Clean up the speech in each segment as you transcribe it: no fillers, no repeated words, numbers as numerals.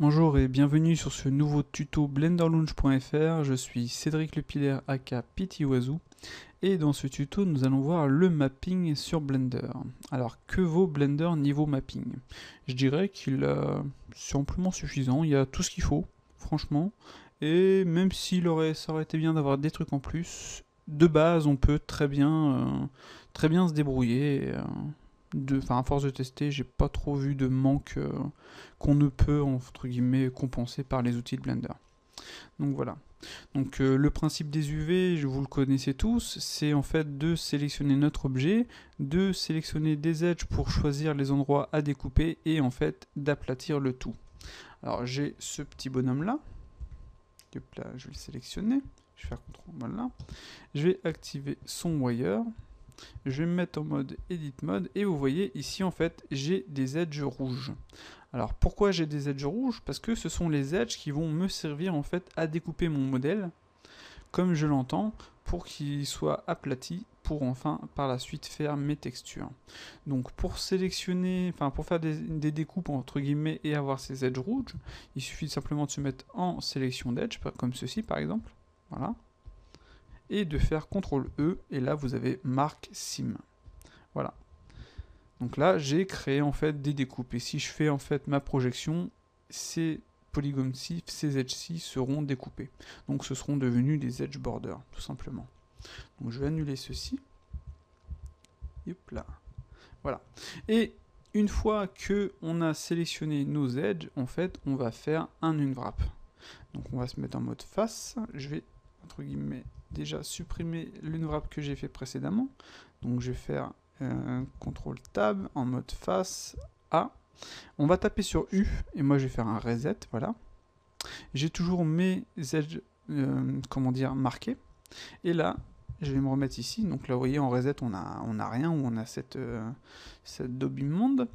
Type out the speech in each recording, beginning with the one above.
Bonjour et bienvenue sur ce nouveau tuto blenderlaunch.fr. Je suis Cédric Lepiller aka Pity Oiseau et dans ce tuto nous allons voir le mapping sur Blender. Alors que vaut Blender niveau mapping? Je dirais qu'il c'est amplement suffisant, il y a tout ce qu'il faut, franchement, et même ça aurait été bien d'avoir des trucs en plus, de base on peut très bien se débrouiller. À force de tester, j'ai pas trop vu de manque qu'on ne peut entre guillemets compenser par les outils de Blender. Donc voilà. Donc le principe des UV, vous le connaissez tous, c'est en fait de sélectionner notre objet, de sélectionner des edges pour choisir les endroits à découper et en fait d'aplatir le tout. Alors j'ai ce petit bonhomme là. Hop là, je vais le sélectionner. Je vais faire CTRL, voilà. Je vais activer son wire. Je vais me mettre en mode Edit Mode et vous voyez ici en fait j'ai des edges rouges. Alors pourquoi j'ai des edges rouges? Parce que ce sont les edges qui vont me servir en fait à découper mon modèle comme je l'entends pour qu'il soit aplati pour enfin par la suite faire mes textures. Donc pour sélectionner, pour faire des découpes entre guillemets et avoir ces edges rouges, il suffit simplement de se mettre en sélection d'edge comme ceci par exemple. Voilà. Et de faire CTRL E, et là vous avez Mark Sim. Voilà. Donc là, j'ai créé en fait des découpes. Et si je fais en fait ma projection, ces polygones-ci, ces edges-ci seront découpés. Donc ce seront devenus des edge borders, tout simplement. Donc je vais annuler ceci. Hop là. Voilà. Et une fois que on a sélectionné nos edges, en fait, on va faire un unwrap. Donc on va se mettre en mode face. Je vais, entre guillemets, déjà supprimer l'unwrap que j'ai fait précédemment. Donc je vais faire CTRL Tab en mode face A. On va taper sur U et moi je vais faire un reset, voilà. J'ai toujours mes edges, marqués. Et là, je vais me remettre ici. Donc là, vous voyez, en reset, on a rien, ou on a cette daube immonde.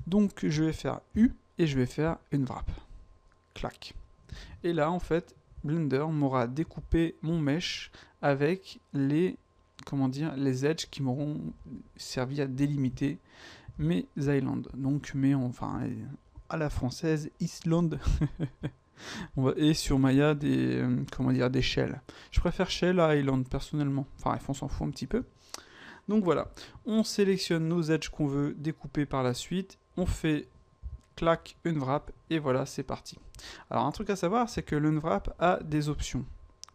Donc je vais faire U et je vais faire une wrap. Clac. Et là, en fait, Blender m'aura découpé mon mesh avec les edges qui m'auront servi à délimiter mes islands. Donc à la française, Island. Et sur Maya des shells. Je préfère shell à island personnellement. Enfin, on s'en fout un petit peu. Donc voilà, on sélectionne nos edges qu'on veut découper par la suite. On fait clac, unwrap, et voilà, c'est parti. Alors un truc à savoir, c'est que l'unwrap a des options,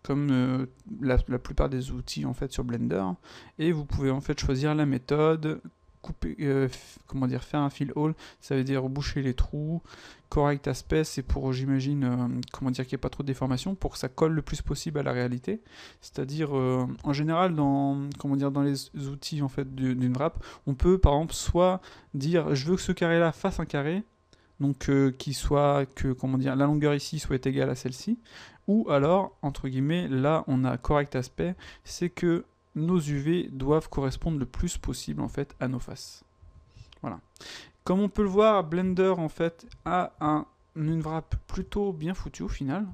comme la plupart des outils en fait sur Blender, et vous pouvez en fait choisir la méthode, couper, faire un fill all, ça veut dire boucher les trous, correct aspect, c'est pour, j'imagine, qu'il n'y ait pas trop de déformation, pour que ça colle le plus possible à la réalité, c'est-à-dire, en général, dans les outils en fait d'une wrap, on peut par exemple soit dire, je veux que ce carré-là fasse un carré, donc la longueur ici soit égale à celle-ci, ou alors, entre guillemets, là on a correct aspect, c'est que nos UV doivent correspondre le plus possible en fait à nos faces. Voilà. Comme on peut le voir, Blender en fait a une wrap plutôt bien foutue au final.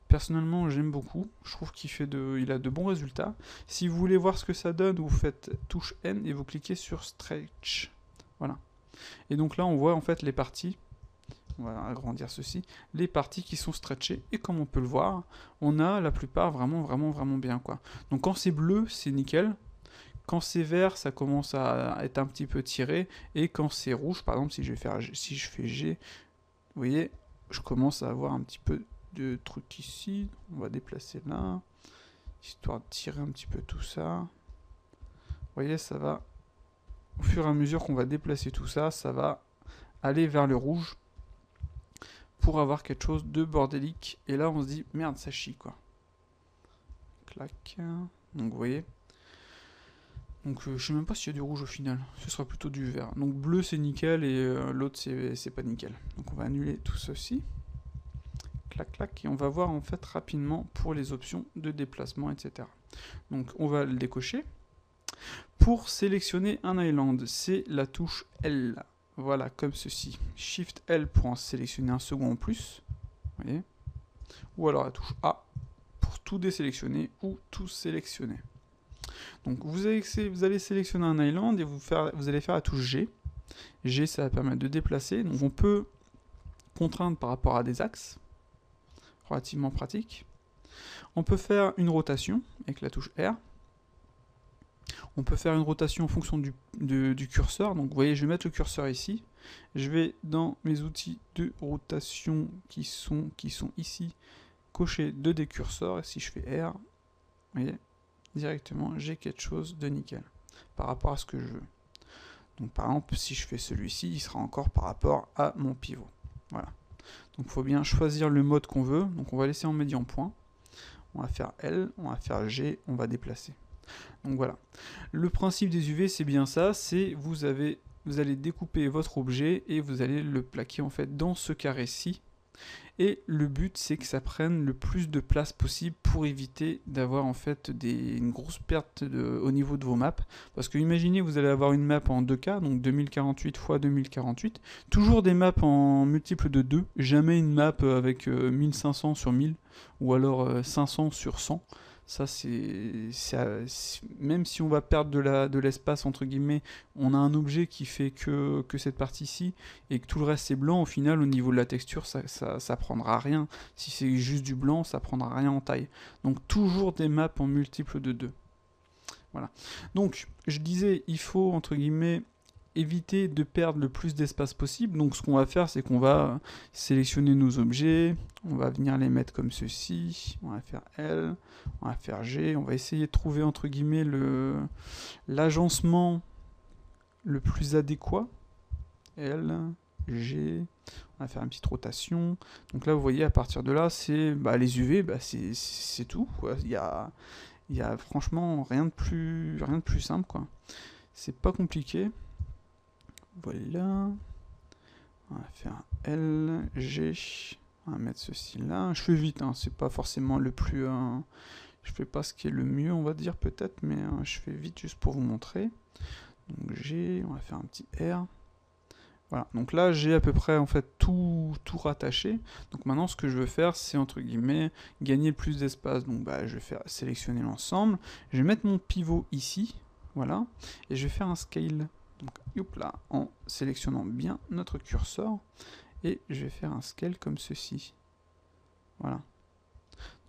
Personnellement, j'aime beaucoup. Je trouve il a de bons résultats. Si vous voulez voir ce que ça donne, vous faites touche N et vous cliquez sur Stretch. Voilà. Et donc là, on voit en fait les parties. On va agrandir ceci, les parties qui sont stretchées, et comme on peut le voir, on a la plupart vraiment bien, quoi. Donc quand c'est bleu, c'est nickel. Quand c'est vert, ça commence à être un petit peu tiré, et quand c'est rouge, par exemple, si je fais G, vous voyez, je commence à avoir un petit peu de trucs ici. On va déplacer là, histoire de tirer un petit peu tout ça. Vous voyez, ça va, au fur et à mesure qu'on va déplacer tout ça, ça va aller vers le rouge, pour avoir quelque chose de bordélique. Et là, on se dit, merde, ça chie, quoi. Clac. Donc, vous voyez. Donc, je sais même pas s'il y a du rouge au final. Ce sera plutôt du vert. Donc, bleu, c'est nickel, et l'autre, c'est pas nickel. Donc, on va annuler tout ceci. Clac, clac. Et on va voir, en fait, rapidement pour les options de déplacement, etc. Donc, on va le décocher. Pour sélectionner un island, c'est la touche L. Voilà, comme ceci. Shift L pour en sélectionner un second en plus. Vous voyez. Ou alors la touche A pour tout désélectionner ou tout sélectionner. Donc vous allez sélectionner un island et vous allez faire la touche G. G, ça va permettre de déplacer. Donc on peut contraintes par rapport à des axes, relativement pratique. On peut faire une rotation avec la touche R. On peut faire une rotation en fonction du curseur. Donc vous voyez, je vais mettre le curseur ici. Je vais dans mes outils de rotation qui sont ici, cocher 2D curseurs. Et si je fais R, vous voyez, directement, j'ai quelque chose de nickel par rapport à ce que je veux. Donc par exemple, si je fais celui-ci, il sera encore par rapport à mon pivot. Voilà. Donc il faut bien choisir le mode qu'on veut. Donc on va laisser en médian point. On va faire L, on va faire G, on va déplacer. Donc voilà. Le principe des UV, c'est bien ça, c'est vous allez découper votre objet et vous allez le plaquer en fait dans ce carré-ci. Et le but, c'est que ça prenne le plus de place possible pour éviter d'avoir en fait une grosse perte au niveau de vos maps. Parce que imaginez, vous allez avoir une map en 2K, donc 2048 x 2048. Toujours des maps en multiple de 2, jamais une map avec 1500 sur 1000 ou alors 500 sur 100. Ça, même si on va perdre de l'espace, entre guillemets, on a un objet qui fait que cette partie-ci, et que tout le reste c'est blanc, au final, au niveau de la texture, ça prendra rien. Si c'est juste du blanc, ça prendra rien en taille. Donc, toujours des maps en multiple de 2. Voilà. Donc, je disais, il faut, entre guillemets, éviter de perdre le plus d'espace possible. Donc ce qu'on va faire, c'est qu'on va sélectionner nos objets, on va venir les mettre comme ceci, on va faire L, on va faire G, on va essayer de trouver entre guillemets l'agencement le plus adéquat. L, G, on va faire une petite rotation. Donc là vous voyez, à partir de là, c'est les UV, c'est tout, quoi. Il y a franchement rien de plus simple, quoi. C'est pas compliqué. Voilà, on va faire L, G, on va mettre ceci là. Je fais vite, hein, c'est pas forcément le plus... je fais pas ce qui est le mieux, on va dire peut-être, mais je fais vite juste pour vous montrer. Donc G, on va faire un petit R. Voilà, donc là j'ai à peu près en fait tout rattaché. Donc maintenant ce que je veux faire, c'est entre guillemets gagner le plus d'espace. Donc je vais faire sélectionner l'ensemble. Je vais mettre mon pivot ici, voilà, et je vais faire un scale. Donc, hop là, en sélectionnant bien notre curseur, et je vais faire un scale comme ceci. Voilà.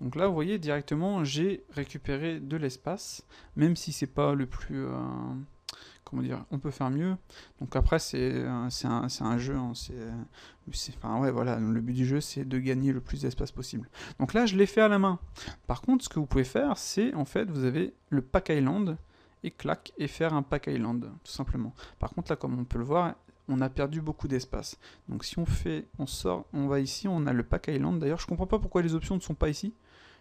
Donc là, vous voyez, directement, j'ai récupéré de l'espace, même si c'est pas le plus... comment dire, on peut faire mieux. Donc après, c'est un jeu, hein, enfin ouais, voilà, le but du jeu, c'est de gagner le plus d'espace possible. Donc là, je l'ai fait à la main. Par contre, ce que vous pouvez faire, c'est, en fait, vous avez le Pack Island, et clac, et faire un Pack Island, tout simplement. Par contre, là, comme on peut le voir, on a perdu beaucoup d'espace. Donc si on sort, on va ici, on a le Pack Island. D'ailleurs, je comprends pas pourquoi les options ne sont pas ici.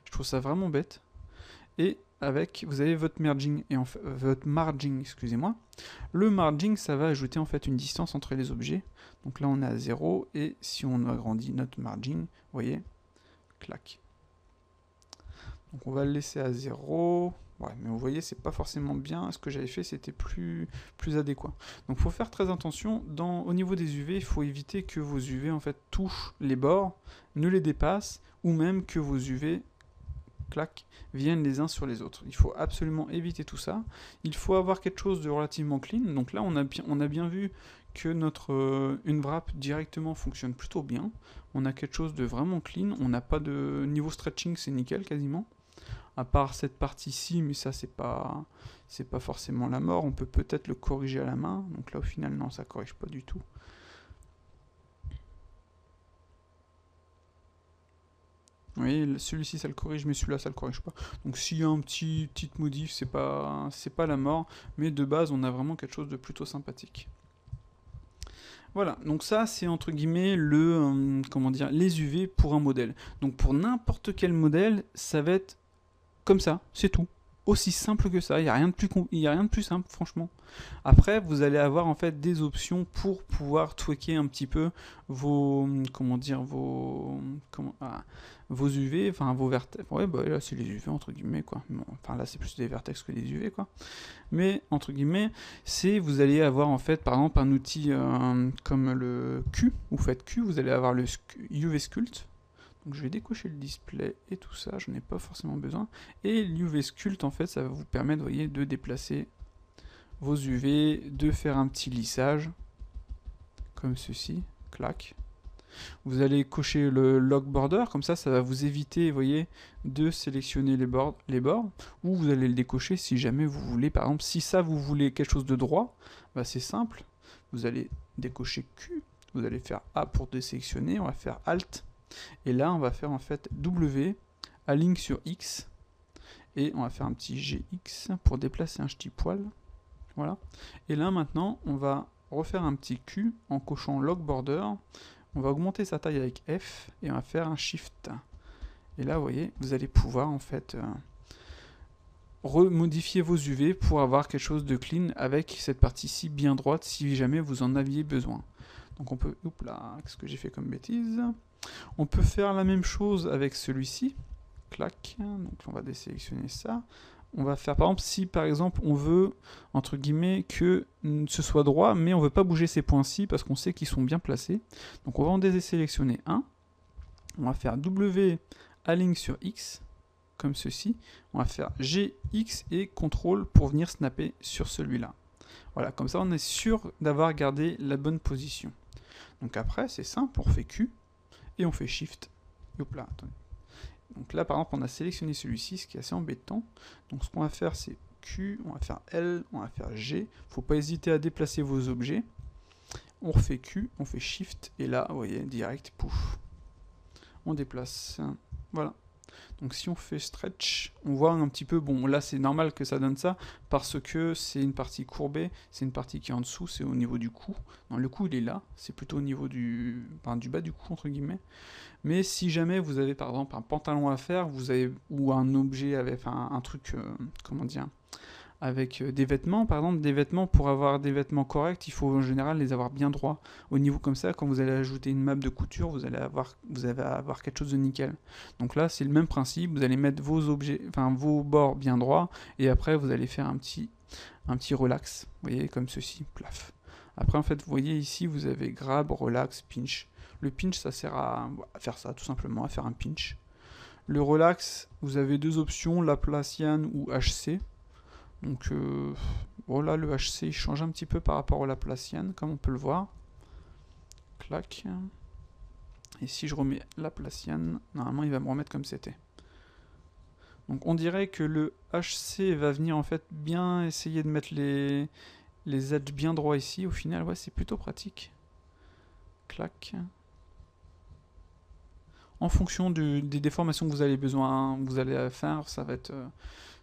Je trouve ça vraiment bête. Et avec, vous avez votre merging, et votre marging, excusez-moi. Le marging, ça va ajouter en fait une distance entre les objets. Donc là, on est à 0, et si on agrandit notre marging, vous voyez, clac. Donc on va le laisser à 0. Ouais, mais vous voyez, c'est pas forcément bien. Ce que j'avais fait, c'était plus adéquat. Donc, il faut faire très attention. Au niveau des UV, il faut éviter que vos UV en fait touchent les bords, ne les dépassent, ou même que vos UV, clac, viennent les uns sur les autres. Il faut absolument éviter tout ça. Il faut avoir quelque chose de relativement clean. Donc là, on a bien vu que notre une wrap directement fonctionne plutôt bien. On a quelque chose de vraiment clean. On n'a pas de niveau stretching, c'est nickel quasiment. À part cette partie-ci, mais ça c'est pas forcément la mort, on peut peut-être le corriger à la main, donc là au final non, ça corrige pas du tout. Vous voyez, celui-ci ça le corrige, mais celui-là ça le corrige pas. Donc s'il y a un petite modif, c'est pas la mort, mais de base on a vraiment quelque chose de plutôt sympathique. Voilà, donc ça c'est entre guillemets comment dire, les UV pour un modèle. Donc pour n'importe quel modèle, ça va être comme ça, c'est tout. Aussi simple que ça, il n'y a rien de plus simple, franchement. Après, vous allez avoir en fait des options pour pouvoir tweaker un petit peu vos, comment dire, vos UV, enfin vos vertex. Ouais, là c'est les UV entre guillemets quoi. Bon, enfin là c'est plus des vertex que des UV quoi. Mais entre guillemets, vous allez avoir en fait par exemple un outil comme le Q. Vous faites Q, vous allez avoir le UV Sculpt. Donc je vais décocher le display et tout ça, je n'ai pas forcément besoin. Et l'UV Sculpt, en fait, ça va vous permettre, voyez, de déplacer vos UV, de faire un petit lissage, comme ceci, clac. Vous allez cocher le lock border, comme ça va vous éviter, vous voyez, de sélectionner les bords, ou vous allez le décocher si jamais vous voulez, par exemple, si ça vous voulez quelque chose de droit, bah c'est simple, vous allez décocher Q, vous allez faire A pour désélectionner, on va faire Alt, et là on va faire en fait W, Align sur X, et on va faire un petit GX pour déplacer un petit poil, voilà, et là maintenant on va refaire un petit Q en cochant Lock Border, on va augmenter sa taille avec F, et on va faire un Shift, et là vous voyez, vous allez pouvoir en fait remodifier vos UV pour avoir quelque chose de clean avec cette partie-ci bien droite si jamais vous en aviez besoin. Donc on peut, oups là, qu'est-ce que j'ai fait comme bêtise? On peut faire la même chose avec celui-ci, clac, donc on va désélectionner ça. On va faire par exemple, si par exemple on veut, entre guillemets, que ce soit droit, mais on veut pas bouger ces points-ci parce qu'on sait qu'ils sont bien placés. Donc on va en désélectionner un, on va faire W, Align sur X, comme ceci, on va faire G, X et CTRL pour venir snapper sur celui-là. Voilà, comme ça on est sûr d'avoir gardé la bonne position. Donc après, c'est simple, on fait Q, et on fait Shift. Hop là, attendez. Donc là, par exemple, on a sélectionné celui-ci, ce qui est assez embêtant. Donc ce qu'on va faire, c'est Q, on va faire L, on va faire G. Faut pas hésiter à déplacer vos objets. On refait Q, on fait Shift, et là, vous voyez, direct, pouf. On déplace. Voilà. Donc si on fait stretch, on voit un petit peu, bon là c'est normal que ça donne ça, parce que c'est une partie courbée, c'est une partie qui est en dessous, c'est au niveau du cou. Non, le cou il est là, c'est plutôt au niveau du bas du cou entre guillemets. Mais si jamais vous avez par exemple un pantalon à faire, vous avez, ou un objet avec un truc, comment dire, avec des vêtements, par exemple, des vêtements, pour avoir des vêtements corrects, il faut en général les avoir bien droits. Au niveau comme ça, quand vous allez ajouter une map de couture, vous allez avoir quelque chose de nickel. Donc là, c'est le même principe, vous allez mettre vos objets, enfin vos bords bien droits, et après vous allez faire un petit relax, vous voyez, comme ceci, plaf. Après, en fait, vous voyez ici, vous avez grab, relax, pinch. Le pinch, ça sert à faire ça, tout simplement, à faire un pinch. Le relax, vous avez deux options, Laplacian ou HC. Donc voilà, le HC il change un petit peu par rapport au Laplacian, comme on peut le voir. Clac. Et si je remets Laplacian, normalement il va me remettre comme c'était. Donc on dirait que le HC va venir en fait bien essayer de mettre les edges bien droits ici. Au final, ouais, c'est plutôt pratique. Clac. En fonction des déformations que vous allez faire, ça va être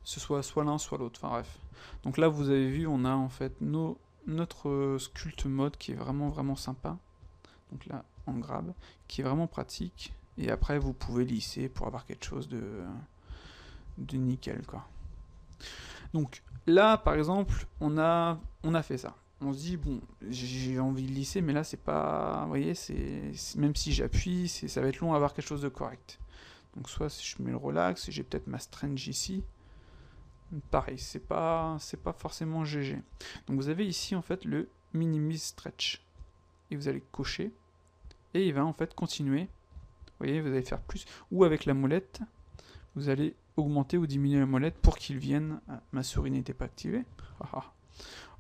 ce soit l'un soit l'autre, enfin bref. Donc là vous avez vu, on a en fait notre sculpt mode qui est vraiment sympa. Donc là en grab, qui est vraiment pratique. Et après vous pouvez lisser pour avoir quelque chose de nickel quoi. Donc là par exemple on a fait ça. On se dit bon j'ai envie de lisser mais là c'est pas, vous voyez, même si j'appuie ça va être long à avoir quelque chose de correct. Donc soit si je mets le relax et j'ai peut-être ma strange ici. Pareil, c'est pas forcément GG. Donc vous avez ici en fait le Minimize Stretch. Et vous allez cocher. Et il va en fait continuer. Vous voyez, vous allez faire plus. Ou avec la molette, vous allez augmenter ou diminuer la molette pour qu'il vienne. Ah, ma souris n'était pas activée.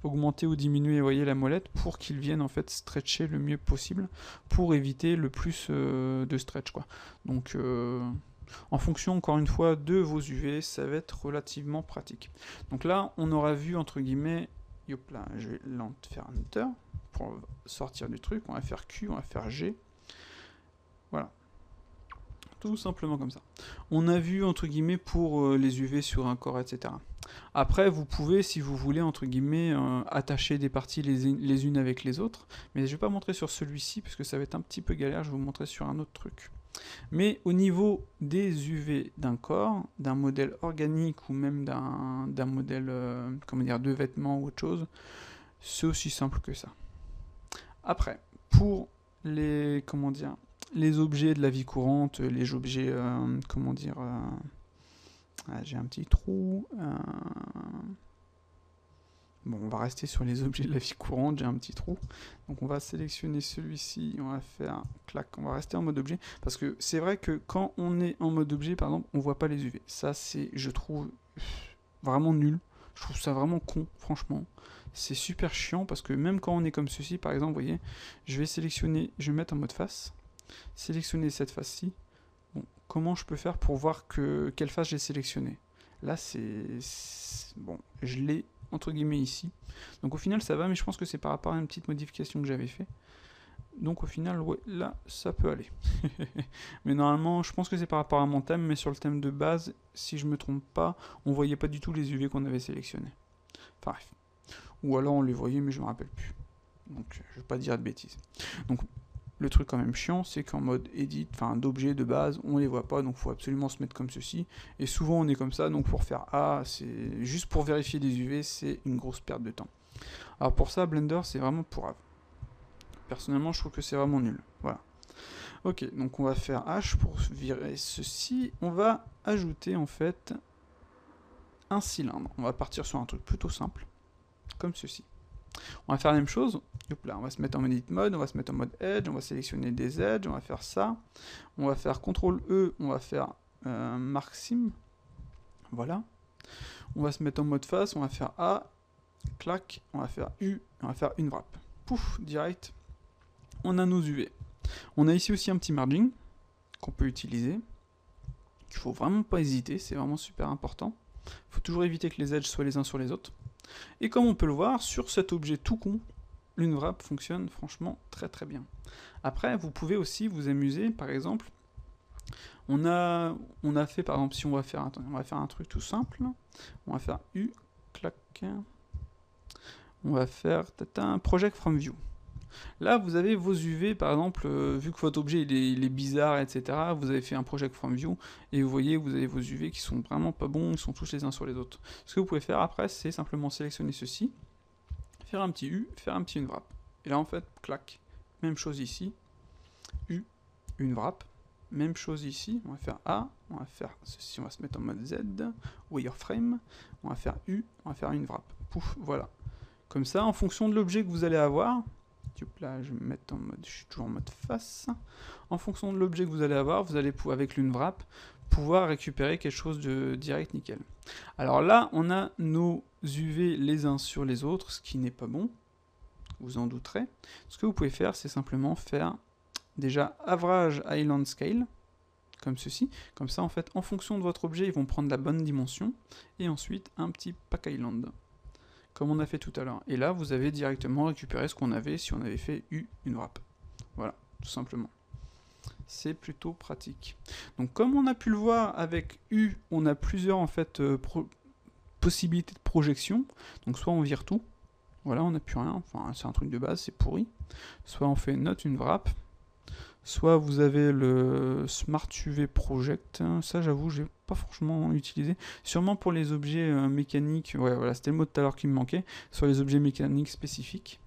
Augmenter ou diminuer, vous voyez, la molette pour qu'il vienne en fait stretcher le mieux possible pour éviter le plus de stretch quoi. Donc en fonction, encore une fois, de vos UV, ça va être relativement pratique. Donc là, on aura vu, entre guillemets, hop là, je vais faire un Enter pour sortir du truc. On va faire Q, on va faire G. Voilà. Tout simplement comme ça. On a vu, entre guillemets, pour les UV sur un corps, etc. Après, vous pouvez, si vous voulez, entre guillemets, attacher des parties les unes avec les autres. Mais je ne vais pas montrer sur celui-ci, parce que ça va être un petit peu galère. Je vais vous montrer sur un autre truc. Mais au niveau des UV d'un corps, d'un modèle organique ou même d'un modèle comment dire, de vêtements ou autre chose, c'est aussi simple que ça. Après, pour les, comment dire, les objets de la vie courante, les objets, comment dire, j'ai un petit trou. Bon, on va rester sur les objets de la vie courante, j'ai un petit trou. Donc on va sélectionner celui-ci, on va faire clac, on va rester en mode objet. Parce que c'est vrai que quand on est en mode objet, par exemple, on voit pas les UV. Ça, c'est, je trouve, vraiment nul. Je trouve ça vraiment con, franchement. C'est super chiant parce que même quand on est comme ceci, par exemple, vous voyez, je vais sélectionner, je vais mettre en mode face. sélectionner cette face-ci. Bon, comment je peux faire pour voir quelle face j'ai sélectionné? Là, bon, je l'ai entre guillemets ici. Donc au final, ça va, mais je pense que c'est par rapport à une petite modification que j'avais fait. Donc au final, ouais, là, ça peut aller. Mais normalement, je pense que c'est par rapport à mon thème, mais sur le thème de base, si je me trompe pas, on voyait pas du tout les UV qu'on avait sélectionnés. Enfin bref. Ou alors on les voyait, mais je me rappelle plus. Donc je vais pas dire de bêtises. Donc le truc quand même chiant, c'est qu'en mode edit, enfin d'objets de base, on les voit pas, donc faut absolument se mettre comme ceci. Et souvent on est comme ça, donc pour faire c'est juste pour vérifier des UV, c'est une grosse perte de temps. Alors pour ça, Blender, c'est vraiment pourrave. Personnellement, je trouve que c'est vraiment nul. Voilà. Ok, donc on va faire H pour virer ceci. On va ajouter en fait un cylindre. On va partir sur un truc plutôt simple, comme ceci. On va faire la même chose. Hop là, on va se mettre en edit mode, on va se mettre en mode edge, on va sélectionner des edges, on va faire ça. On va faire CTRL E, on va faire mark sim. Voilà. On va se mettre en mode face, on va faire A, clac, on va faire U, on va faire une wrap. Pouf, direct. On a nos UV. On a ici aussi un petit margin qu'on peut utiliser. Il faut vraiment pas hésiter, c'est vraiment super important. Il faut toujours éviter que les edges soient les uns sur les autres. Et comme on peut le voir, sur cet objet tout con, l'UnWrap fonctionne franchement très très bien. Après, vous pouvez aussi vous amuser, par exemple, on a fait, par exemple, si on va faire un truc tout simple, on va faire U, clac, on va faire un project from view. Là, vous avez vos UV, par exemple, vu que votre objet il est bizarre, etc., vous avez fait un project from view, et vous voyez, vous avez vos UV qui sont vraiment pas bons, ils sont tous les uns sur les autres. Ce que vous pouvez faire après, c'est simplement sélectionner ceci, faire un petit U, faire un petit UnWrap. Et là, en fait, clac, même chose ici, U, UnWrap, même chose ici, on va faire A, on va faire ceci, on va se mettre en mode Z, wireframe, on va faire U, on va faire UnWrap. Pouf, voilà. Comme ça, en fonction de l'objet que vous allez avoir, là, je vais me mettre en mode, je suis toujours en mode face. En fonction de l'objet que vous allez avoir, vous allez avec l'UnWrap pouvoir récupérer quelque chose de direct nickel. Alors là, on a nos UV les uns sur les autres, ce qui n'est pas bon, vous en douterez. Ce que vous pouvez faire, c'est simplement faire déjà Average Island Scale, comme ceci. Comme ça, en fait, en fonction de votre objet, ils vont prendre la bonne dimension. Et ensuite, un petit Pack Island, comme on a fait tout à l'heure. Et là, vous avez directement récupéré ce qu'on avait si on avait fait UnWrap. Voilà, tout simplement. C'est plutôt pratique. Donc comme on a pu le voir avec U, on a plusieurs en fait possibilités de projection. Donc soit on vire tout, voilà, on n'a plus rien, enfin c'est un truc de base, c'est pourri. Soit on fait Not UnWrap, soit vous avez le Smart UV Project, ça j'avoue j'ai pas franchement utilisé, sûrement pour les objets mécaniques, ouais voilà c'était le mot de tout à l'heure qui me manquait, sur les objets mécaniques spécifiques.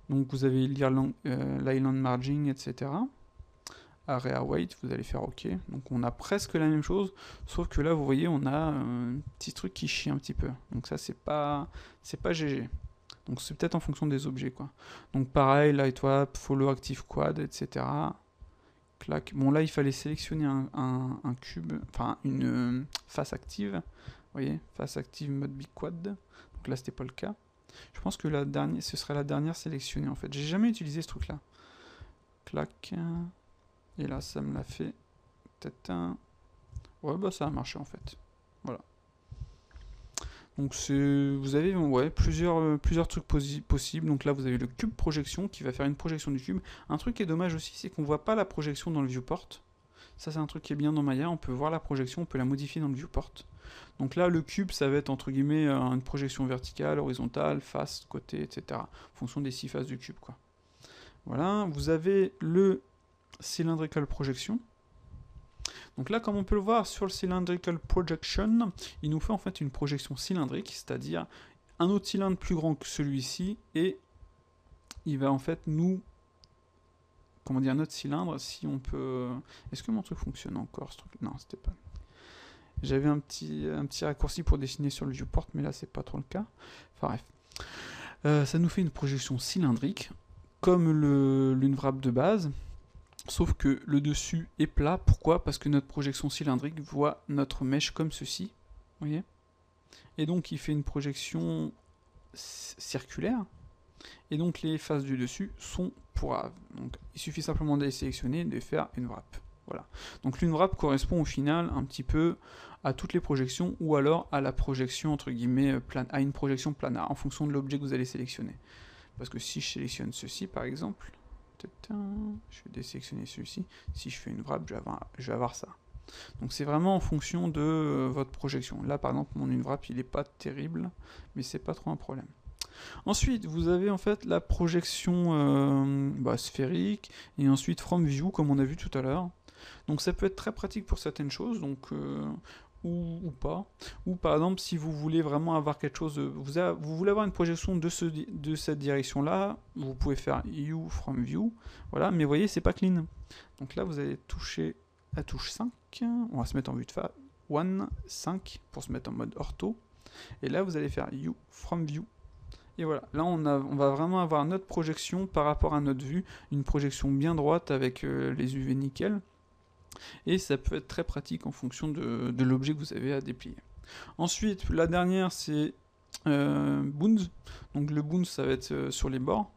Donc vous avez l'Island Margin, etc. Area Weight, vous allez faire OK. Donc on a presque la même chose, sauf que là vous voyez on a un petit truc qui chie un petit peu. Donc ça c'est pas GG. Donc c'est peut-être en fonction des objets quoi. Donc pareil, Lightwrap, Follow Active Quad, etc. Clac. Bon là il fallait sélectionner un cube, enfin une face active. Vous voyez, face active mode Big Quad. Donc là c'était pas le cas. Je pense que ce serait la dernière sélectionnée en fait. J'ai jamais utilisé ce truc là. Clac. Et là, ça me l'a fait. Peut-être un... Ouais, bah ça a marché en fait. Voilà. Donc vous avez ouais, plusieurs trucs possibles. Donc là, vous avez le cube projection qui va faire une projection du cube. Un truc qui est dommage aussi, c'est qu'on voit pas la projection dans le viewport. Ça, c'est un truc qui est bien dans Maya. On peut voir la projection, on peut la modifier dans le viewport. Donc là, le cube, ça va être entre guillemets une projection verticale, horizontale, face, côté, etc. En fonction des 6 faces du cube, quoi. Voilà. Vous avez le Cylindrical Projection. Donc là, comme on peut le voir sur le Cylindrical Projection, il nous fait en fait une projection cylindrique, c'est-à-dire un autre cylindre plus grand que celui-ci, et il va en fait nous... Comment dire, notre cylindre, si on peut... Est-ce que mon truc fonctionne encore, ce truc? Non, c'était pas... J'avais un petit raccourci pour dessiner sur le viewport, mais là, c'est pas trop le cas. Enfin bref. Ça nous fait une projection cylindrique, comme l'UnWrap de base, sauf que le dessus est plat. Pourquoi? Parce que notre projection cylindrique voit notre mèche comme ceci. Vous voyez? Et donc il fait une projection circulaire. et donc les faces du dessus sont pourraves. Donc il suffit simplement de les sélectionner et de faire une wrap. Voilà. Donc l'une wrap correspond au final un petit peu à toutes les projections ou alors à la projection entre guillemets à une projection planar en fonction de l'objet que vous allez sélectionner. Parce que si je sélectionne ceci par exemple, je vais désélectionner celui-ci, si je fais une wrap, je vais avoir ça. Donc c'est vraiment en fonction de votre projection. Là par exemple mon une wrap il n'est pas terrible, mais c'est pas trop un problème. Ensuite vous avez en fait la projection sphérique et ensuite from view comme on a vu tout à l'heure. Donc ça peut être très pratique pour certaines choses, donc ou pas. Ou par exemple si vous voulez vraiment avoir quelque chose, vous voulez avoir une projection de cette direction là, vous pouvez faire you from view, voilà, mais vous voyez c'est pas clean. Donc là vous allez toucher la touche 5, on va se mettre en vue de face, 1, 5 pour se mettre en mode ortho, et là vous allez faire you from view. Et voilà, là on va vraiment avoir notre projection par rapport à notre vue, une projection bien droite avec les UV nickel. Et ça peut être très pratique en fonction de l'objet que vous avez à déplier. Ensuite, la dernière c'est bounds. Donc le bounds ça va être sur les bords,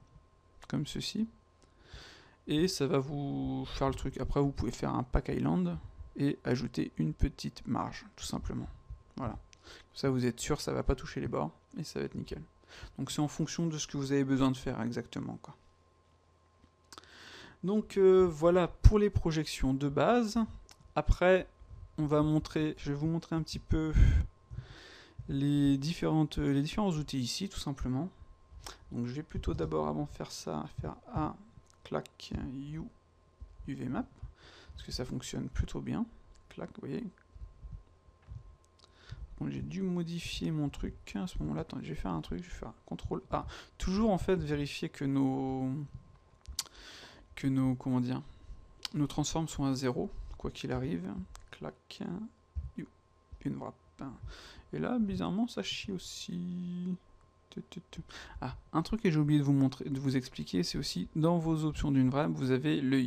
comme ceci. Et ça va vous faire le truc. Après vous pouvez faire un pack island et ajouter une petite marge, tout simplement. Voilà. Comme ça vous êtes sûr ça va pas toucher les bords et ça va être nickel. Donc c'est en fonction de ce que vous avez besoin de faire exactement, quoi. Donc voilà pour les projections de base. Après, je vais vous montrer un petit peu les différents outils ici, tout simplement. Donc je vais plutôt d'abord, avant de faire ça, faire A, clac, U, UVMap, parce que ça fonctionne plutôt bien. Clac, vous voyez. Bon, j'ai dû modifier mon truc à ce moment-là. Attendez, je vais faire un truc, je vais faire CTRL A. Toujours en fait vérifier que nos comment dire, nos transforms sont à 0, quoi qu'il arrive. Clac, une wrap. Et là, bizarrement, ça chie aussi. Ah, un truc que j'ai oublié de vous montrer, de vous expliquer, c'est aussi dans vos options d'une wrap, vous avez le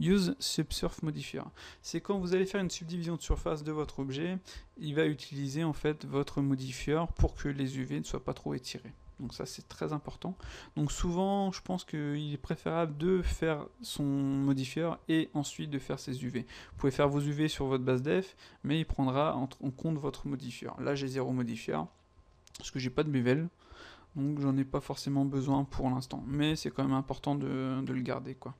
Use Subsurf Modifier. C'est quand vous allez faire une subdivision de surface de votre objet, il va utiliser en fait votre modifier pour que les UV ne soient pas trop étirés. Donc ça c'est très important. Donc souvent je pense qu'il est préférable de faire son modifier et ensuite de faire ses UV. Vous pouvez faire vos UV sur votre base def, mais il prendra en compte votre modifier. Là j'ai 0 modifier, parce que j'ai pas de bevel, donc j'en ai pas forcément besoin pour l'instant. Mais c'est quand même important de le garder, quoi.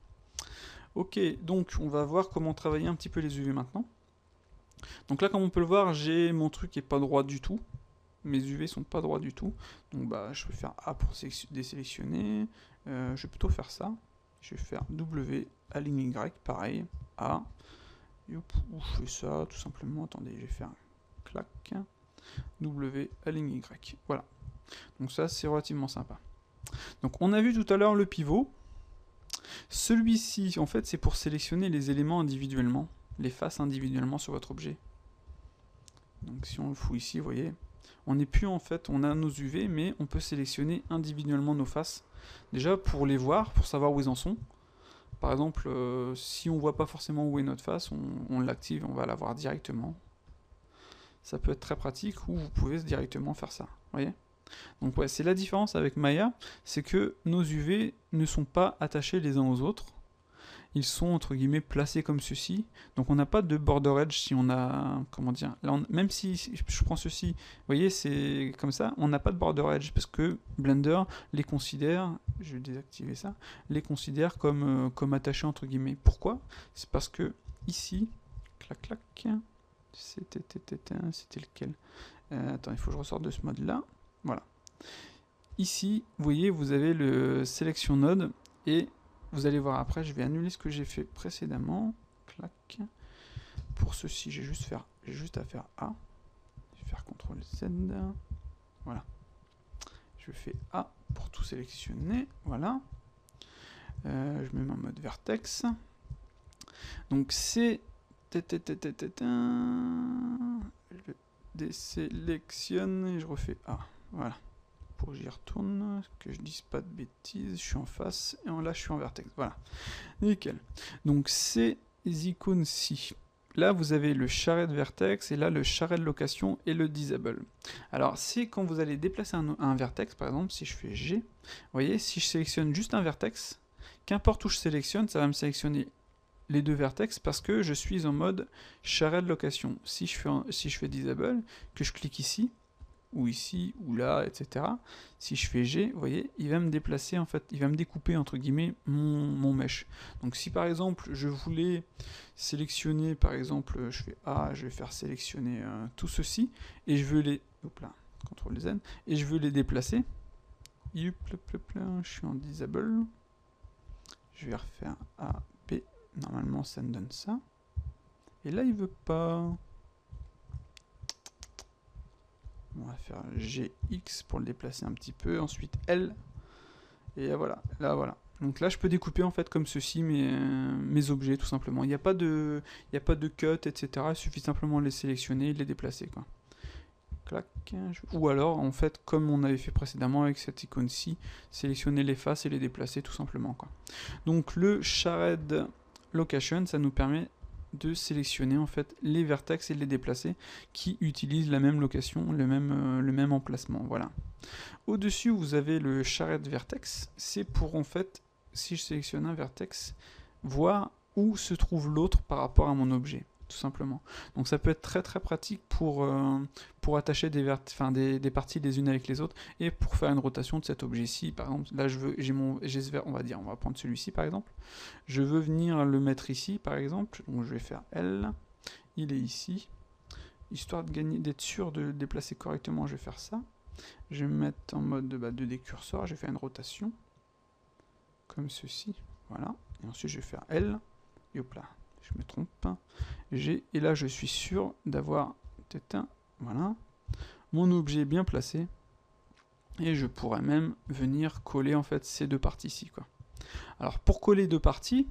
Ok, donc on va voir comment travailler un petit peu les UV maintenant. Donc là comme on peut le voir, j'ai mon truc qui est pas droit du tout. Mes UV sont pas droits du tout, donc bah je vais faire A pour désélectionner, je vais plutôt faire ça, je vais faire W, aligne Y, pareil, A, ou je fais ça tout simplement, attendez, je vais faire clac, W, aligne Y, voilà, donc ça c'est relativement sympa. Donc on a vu tout à l'heure le pivot, celui-ci en fait c'est pour sélectionner les éléments individuellement, les faces individuellement sur votre objet. Donc si on le fout ici, vous voyez, on n'est plus en fait, on a nos UV, mais on peut sélectionner individuellement nos faces. Déjà pour les voir, pour savoir où ils en sont. Par exemple, si on voit pas forcément où est notre face, on l'active, on va la voir directement. Ça peut être très pratique, ou vous pouvez directement faire ça. Voyez ? Donc ouais, c'est la différence avec Maya, c'est que nos UV ne sont pas attachés les uns aux autres. Ils sont entre guillemets placés comme ceci, donc on n'a pas de border edge si on a, comment dire, là même si je prends ceci, vous voyez c'est comme ça, on n'a pas de border edge parce que Blender les considère, je vais désactiver ça, les considère comme attachés entre guillemets. Pourquoi? C'est parce que ici, clac clac, c'était lequel? Attends, il faut que je ressorte de ce mode là, voilà. Ici, vous voyez, vous avez le sélection node et vous allez voir après, je vais annuler ce que j'ai fait précédemment. Clac. Pour ceci, j'ai juste à faire A. Je vais faire CTRL Z. Voilà. Je fais A pour tout sélectionner. Voilà. Je mets en mode vertex. Donc c'est... Je désélectionne et je refais A. Voilà. Pour que j'y retourne, que je dise pas de bêtises, je suis en face, et là je suis en vertex, voilà, nickel. Donc ces icônes-ci, là, vous avez le charred vertex, et là, le charred location et le disable. Alors, c'est quand vous allez déplacer un vertex, par exemple, si je fais G, vous voyez, si je sélectionne juste un vertex, qu'importe où je sélectionne, ça va me sélectionner les deux vertex parce que je suis en mode charred location. Si je fais disable, que je clique ici, ou ici, ou là, etc. Si je fais G, vous voyez, il va me déplacer, en fait, il va me découper, entre guillemets, mon mesh. Donc si par exemple, je voulais sélectionner, par exemple, je fais A, je vais faire sélectionner tout ceci, et je veux les... Hop là, CTRL Z, et je veux les déplacer. Je suis en disable. Je vais refaire A, B. Normalement, ça me donne ça. Et là, il veut pas... On va faire GX pour le déplacer un petit peu, ensuite L, et voilà, là voilà. Donc là je peux découper en fait comme ceci mes objets tout simplement. Il n'y a pas de cut, etc. Il suffit simplement de les sélectionner et de les déplacer, quoi. Clac. Ou alors en fait comme on avait fait précédemment avec cette icône-ci, sélectionner les faces et les déplacer tout simplement, quoi. Donc le charred location, ça nous permet de sélectionner en fait les vertex et de les déplacer qui utilisent la même location, le même emplacement. Voilà. Au-dessus, vous avez le charred vertex. C'est pour en fait, si je sélectionne un vertex, voir où se trouve l'autre par rapport à mon objet, tout simplement. Donc ça peut être très très pratique pour attacher des parties les unes avec les autres et pour faire une rotation de cet objet-ci. Par exemple, là j'ai ce on va prendre celui-ci par exemple. Je veux venir le mettre ici par exemple, donc je vais faire L, il est ici. Histoire d'être sûr de le déplacer correctement, je vais faire ça. Je vais me mettre en mode 2D curseur, je vais faire une rotation comme ceci, voilà. Et ensuite je vais faire L, et hop là, je me trompe pas. G, et là je suis sûr d'avoir voilà, mon objet bien placé, et je pourrais même venir coller en fait ces deux parties ici, quoi. Alors pour coller deux parties,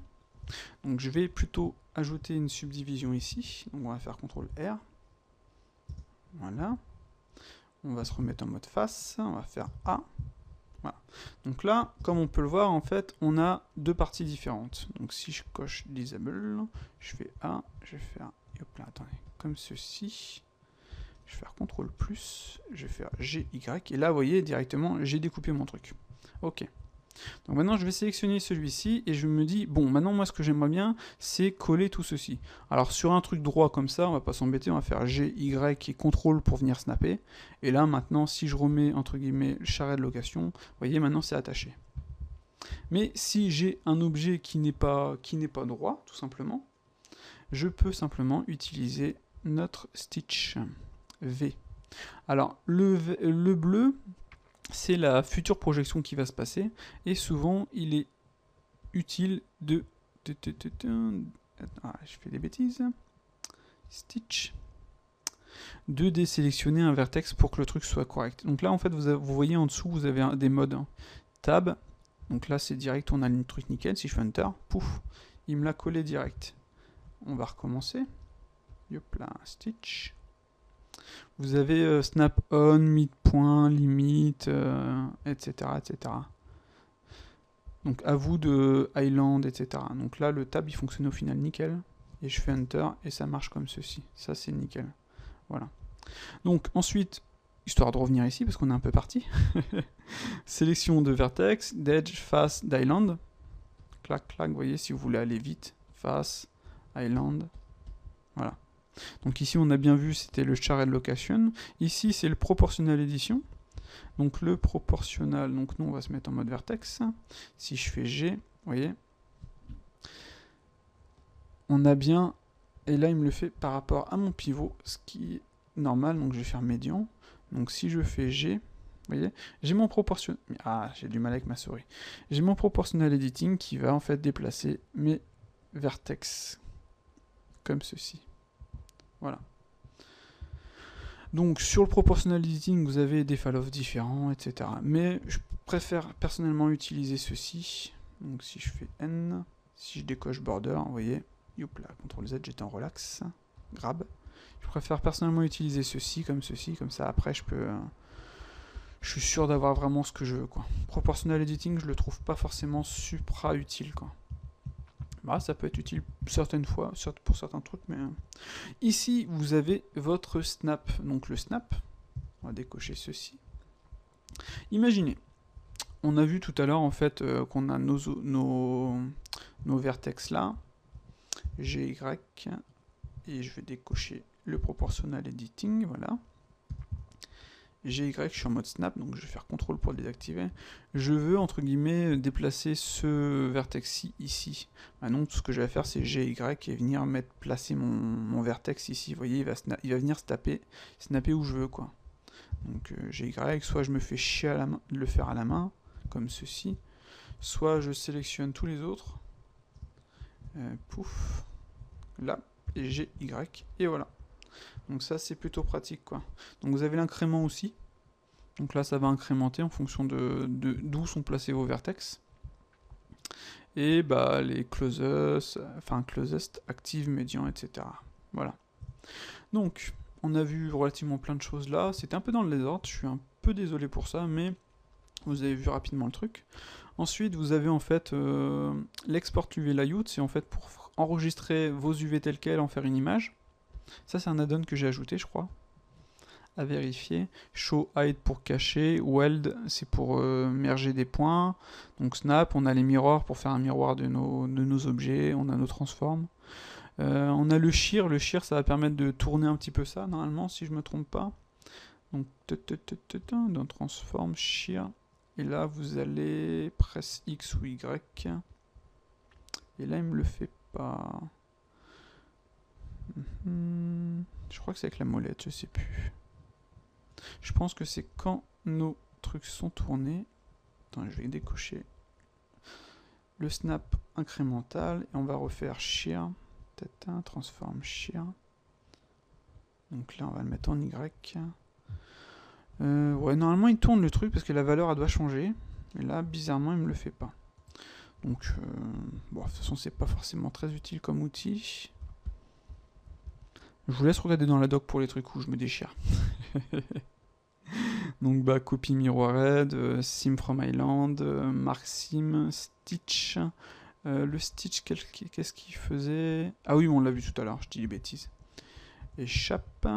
donc je vais plutôt ajouter une subdivision ici, donc on va faire CTRL R, voilà. On va se remettre en mode face, on va faire A. Voilà. Donc là, comme on peut le voir, en fait, on a deux parties différentes. Donc si je coche Disable, je fais A, je vais faire, hop là, attendez, comme ceci. Je vais faire CTRL+, je vais faire GY, et là, vous voyez, directement, j'ai découpé mon truc. Ok. Donc maintenant, je vais sélectionner celui-ci, et je me dis, bon, maintenant, moi, ce que j'aimerais bien, c'est coller tout ceci. Alors, sur un truc droit comme ça, on va pas s'embêter, on va faire GY et CTRL pour venir snapper. Et là, maintenant, si je remets, entre guillemets, le charred location, vous voyez, maintenant, c'est attaché. Mais si j'ai un objet qui n'est pas droit, tout simplement, je peux simplement utiliser notre stitch V. Alors, le bleu, c'est la future projection qui va se passer, et souvent il est utile de... Ah, je fais des bêtises. Stitch. De désélectionner un vertex pour que le truc soit correct. Donc là, en fait, vous voyez en dessous, vous avez des modes. Tab. Donc là, c'est direct, on a le truc nickel. Si je fais Enter, pouf, il me l'a collé direct. On va recommencer. Hop là, Stitch. Vous avez snap on, midpoint, limite, etc., etc. Donc à vous de Island, etc. Donc là, le tab, il fonctionne au final nickel. Et je fais Enter, et ça marche comme ceci. Ça, c'est nickel. Voilà. Donc ensuite, histoire de revenir ici, parce qu'on est un peu parti. Sélection de vertex, d'edge, face, d'island. Clac, clac, vous voyez, si vous voulez aller vite. Face, island. Voilà. Donc ici, on a bien vu, c'était le charred location. Ici, c'est le proportional edition. Donc le proportional, donc nous, on va se mettre en mode vertex. Si je fais G, vous voyez, on a bien, et là, il me le fait par rapport à mon pivot, ce qui est normal, donc je vais faire médian. Donc si je fais G, vous voyez, j'ai mon proportionnel... Ah, j'ai du mal avec ma souris. J'ai mon proportional editing qui va en fait déplacer mes vertex comme ceci. Voilà. Donc sur le proportional editing, vous avez des fall-off différents, etc. Mais je préfère personnellement utiliser ceci. Donc si je fais N, si je décoche border, vous voyez, hop là, CTRL Z, j'étais en relax, grab. Je préfère personnellement utiliser ceci, comme ça après je peux... je suis sûr d'avoir vraiment ce que je veux, quoi. Proportional editing, je le trouve pas forcément supra utile, quoi. Bah, ça peut être utile certaines fois, pour certains trucs, mais... Ici, vous avez votre snap. Donc le snap, on va décocher ceci. Imaginez, on a vu tout à l'heure en fait qu'on a nos vertex là, GY, et je vais décocher le proportional editing, voilà. GY, je suis en mode snap, donc je vais faire CTRL pour le désactiver. Je veux, entre guillemets, déplacer ce vertex-ci ici. Maintenant, tout ce que je vais faire, c'est GY et venir placer mon vertex ici. Vous voyez, il va venir snapper où je veux, quoi. Donc GY, soit je me fais chier de le faire à la main, comme ceci, soit je sélectionne tous les autres, pouf, là, et GY, et voilà. Donc ça, c'est plutôt pratique, quoi. Donc vous avez l'incrément aussi. Donc là, ça va incrémenter en fonction d'où sont placés vos vertex. Et bah, les closest, active, médian, etc. Voilà. Donc, on a vu relativement plein de choses là. C'était un peu dans le désordre, je suis un peu désolé pour ça, mais vous avez vu rapidement le truc. Ensuite, vous avez en fait l'export UV layout, c'est en fait pour enregistrer vos UV tels quels, en faire une image. Ça, c'est un add-on que j'ai ajouté, je crois. À vérifier. Show hide pour cacher. Weld, c'est pour merger des points. Donc snap, on a les miroirs pour faire un miroir de nos objets. On a nos transforms. On a le shear. Le shear, ça va permettre de tourner un petit peu ça, normalement, si je me trompe pas. Donc, dans transform, shear. Et là, vous allez presse X ou Y. Et là, il me le fait pas. Je crois que c'est avec la molette, je sais plus. Je pense que c'est quand nos trucs sont tournés. Attends, je vais décocher le snap incrémental et on va refaire shear. Transform shear. Donc là, on va le mettre en Y. Ouais, normalement, il tourne le truc parce que la valeur, elle doit changer. Et là, bizarrement, il me le fait pas. Donc, bon, de toute façon, c'est pas forcément très utile comme outil. Je vous laisse regarder dans la doc pour les trucs où je me déchire. Donc bah copy mirrored, sim from island, mark sim, stitch. Le stitch, qu'est-ce qu'il faisait? Ah oui, on l'a vu tout à l'heure, je dis des bêtises. Échappe.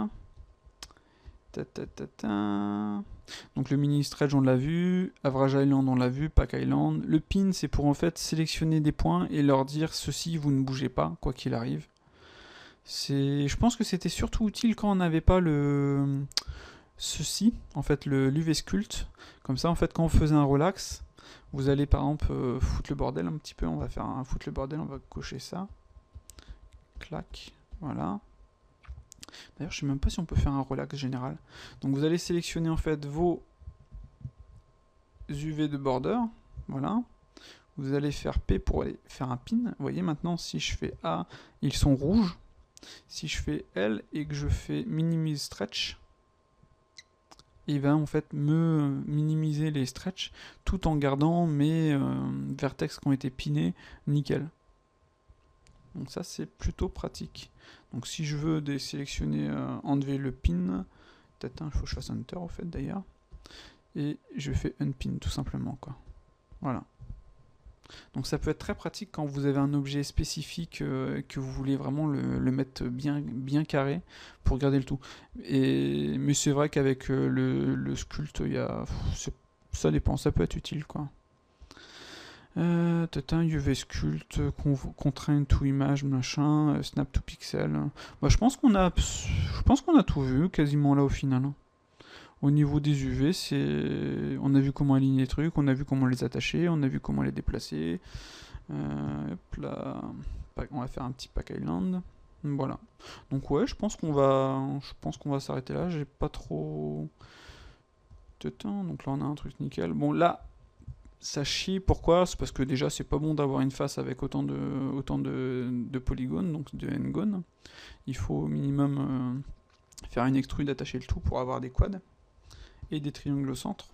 Donc le mini stretch on l'a vu, average island on l'a vu, pack island. Le pin c'est pour en fait sélectionner des points et leur dire ceci vous ne bougez pas, quoi qu'il arrive. Je pense que c'était surtout utile quand on n'avait pas ceci, en fait l'UV sculpt. Comme ça en fait quand on faisait un relax, vous allez par exemple foutre le bordel un petit peu, on va faire un foutre le bordel, on va cocher ça. Clac, voilà. D'ailleurs je sais même pas si on peut faire un relax général. Donc vous allez sélectionner en fait vos UV de border, voilà. Vous allez faire P pour aller faire un pin. Vous voyez maintenant si je fais A, ils sont rouges. Si je fais L et que je fais minimize stretch, il va en fait me minimiser les stretch tout en gardant mes vertex qui ont été pinés nickel. Donc ça c'est plutôt pratique. Donc si je veux désélectionner, enlever le pin, peut-être il faut que je fasse Enter au fait d'ailleurs, et je fais Unpin tout simplement quoi. Voilà. Donc ça peut être très pratique quand vous avez un objet spécifique que vous voulez vraiment le mettre bien carré pour garder le tout. Mais c'est vrai qu'avec le sculpt, ça dépend, ça peut être utile quoi. UV sculpt, contraint to image, machin, snap to pixel. Bah, je pense qu'on a tout vu quasiment là au final. Au niveau des UV, on a vu comment aligner les trucs, on a vu comment les attacher, on a vu comment les déplacer. Hop là. On va faire un petit pack island. Voilà. Donc ouais, je pense qu'on va s'arrêter là. J'ai pas trop. Donc là on a un truc nickel. Bon là, ça chie. Pourquoi? C'est parce que déjà c'est pas bon d'avoir une face avec autant de polygones, donc de n-gones. Il faut au minimum faire une extrude, attacher le tout pour avoir des quads et des triangles au centre.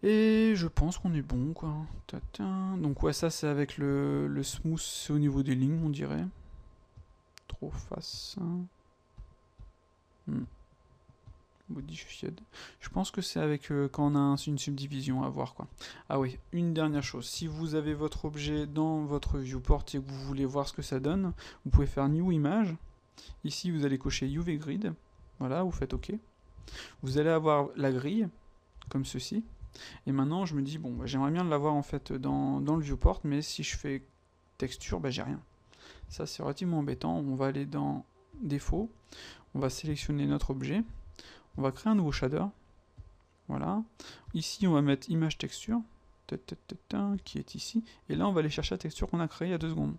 Et je pense qu'on est bon quoi. Donc ouais, ça c'est avec le smooth, c'est au niveau des lignes on dirait. Trop face. Modified. Je pense que c'est avec quand on a une subdivision à voir quoi. Ah oui, une dernière chose. Si vous avez votre objet dans votre viewport et que vous voulez voir ce que ça donne, vous pouvez faire New Image. Ici, vous allez cocher UV Grid. Voilà, vous faites OK. Vous allez avoir la grille, comme ceci. Et maintenant, je me dis, bon, bah, j'aimerais bien l'avoir en fait dans le viewport, mais si je fais texture, bah, j'ai rien. Ça, c'est relativement embêtant. On va aller dans Défaut. On va sélectionner notre objet. On va créer un nouveau shader. Voilà. Ici, on va mettre image texture, qui est ici. Et là, on va aller chercher la texture qu'on a créée il y a 2 secondes.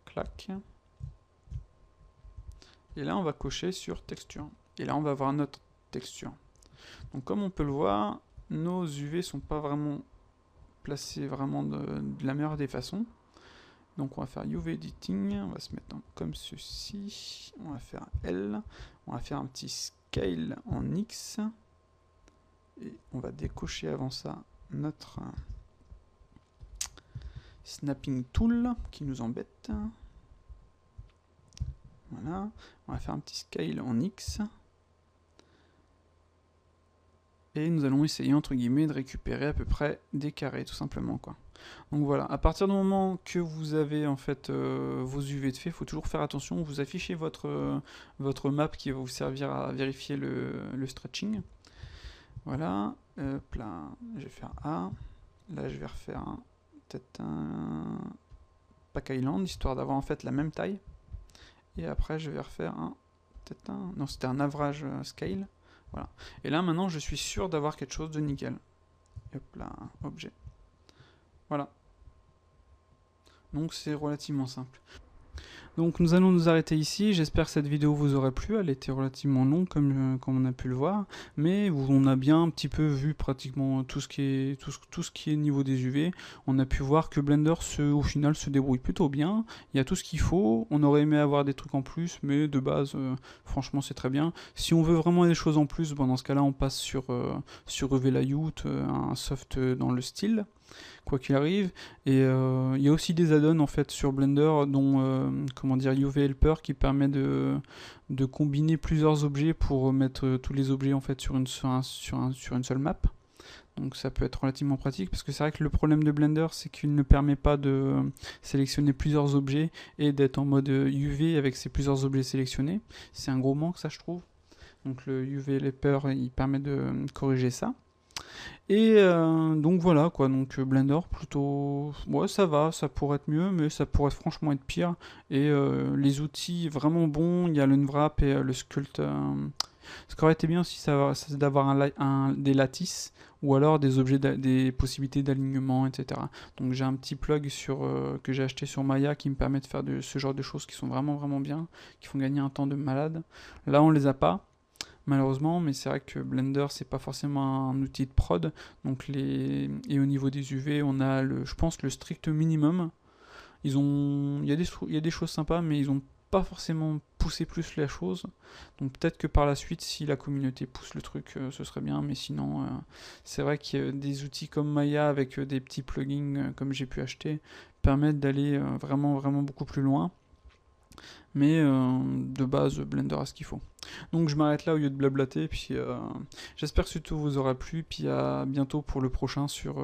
Clac. Et là, on va cocher sur texture. Et là, on va avoir notre texture. Donc, comme on peut le voir, nos UV sont pas vraiment placés vraiment de la meilleure des façons. Donc, on va faire UV Editing. On va se mettre comme ceci. On va faire L. On va faire un petit scale en X. Et on va décocher avant ça notre snapping tool qui nous embête. Voilà, on va faire un petit scale en X. Et nous allons essayer entre guillemets de récupérer à peu près des carrés tout simplement quoi. Donc voilà, à partir du moment que vous avez en fait vos UV de fait, il faut toujours faire attention, vous affichez votre map qui va vous servir à vérifier le stretching. Voilà, hop là, je vais faire A, là je vais refaire peut-être un Pack Island, histoire d'avoir en fait la même taille. Et après je vais refaire peut-être un, non c'était un average scale, voilà. Et là maintenant je suis sûr d'avoir quelque chose de nickel. Et hop là, objet. Voilà. Donc c'est relativement simple. Donc nous allons nous arrêter ici, j'espère que cette vidéo vous aura plu, elle était relativement longue comme on a pu le voir, mais on a bien un petit peu vu pratiquement tout ce qui est niveau des UV, on a pu voir que Blender au final se débrouille plutôt bien, il y a tout ce qu'il faut, on aurait aimé avoir des trucs en plus, mais de base franchement c'est très bien. Si on veut vraiment des choses en plus, bon, dans ce cas là on passe sur UV Layout, un soft dans le style, quoi qu'il arrive, et il y a aussi des add-ons en fait sur Blender dont comment dire, UV Helper qui permet de combiner plusieurs objets pour mettre tous les objets en fait sur une seule map. Donc ça peut être relativement pratique parce que c'est vrai que le problème de Blender c'est qu'il ne permet pas de sélectionner plusieurs objets et d'être en mode UV avec ces plusieurs objets sélectionnés. C'est un gros manque ça je trouve. Donc le UV Helper il permet de corriger ça. Et donc voilà quoi, donc Blender plutôt, ouais ça va, ça pourrait être mieux, mais ça pourrait franchement être pire. Et les outils vraiment bons, il y a le Nvrap et le Sculpt. Ce qui aurait été bien aussi, c'est d'avoir des lattices ou alors des objets, des possibilités d'alignement, etc. Donc j'ai un petit plug que j'ai acheté sur Maya qui me permet de faire ce genre de choses qui sont vraiment vraiment bien, qui font gagner un temps de malade. Là on les a pas. Malheureusement, mais c'est vrai que Blender c'est pas forcément un outil de prod, donc et au niveau des UV on a je pense le strict minimum. Il y a des choses sympas, mais ils ont pas forcément poussé plus la chose, donc peut-être que par la suite si la communauté pousse le truc ce serait bien, mais sinon c'est vrai que des outils comme Maya avec des petits plugins comme j'ai pu acheter permettent d'aller vraiment vraiment beaucoup plus loin. Mais de base Blender a ce qu'il faut. Donc je m'arrête là au lieu de blablater, puis j'espère que ce tuto vous aura plu, puis à bientôt pour le prochain sur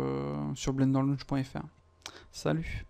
blenderlaunch.fr. Salut!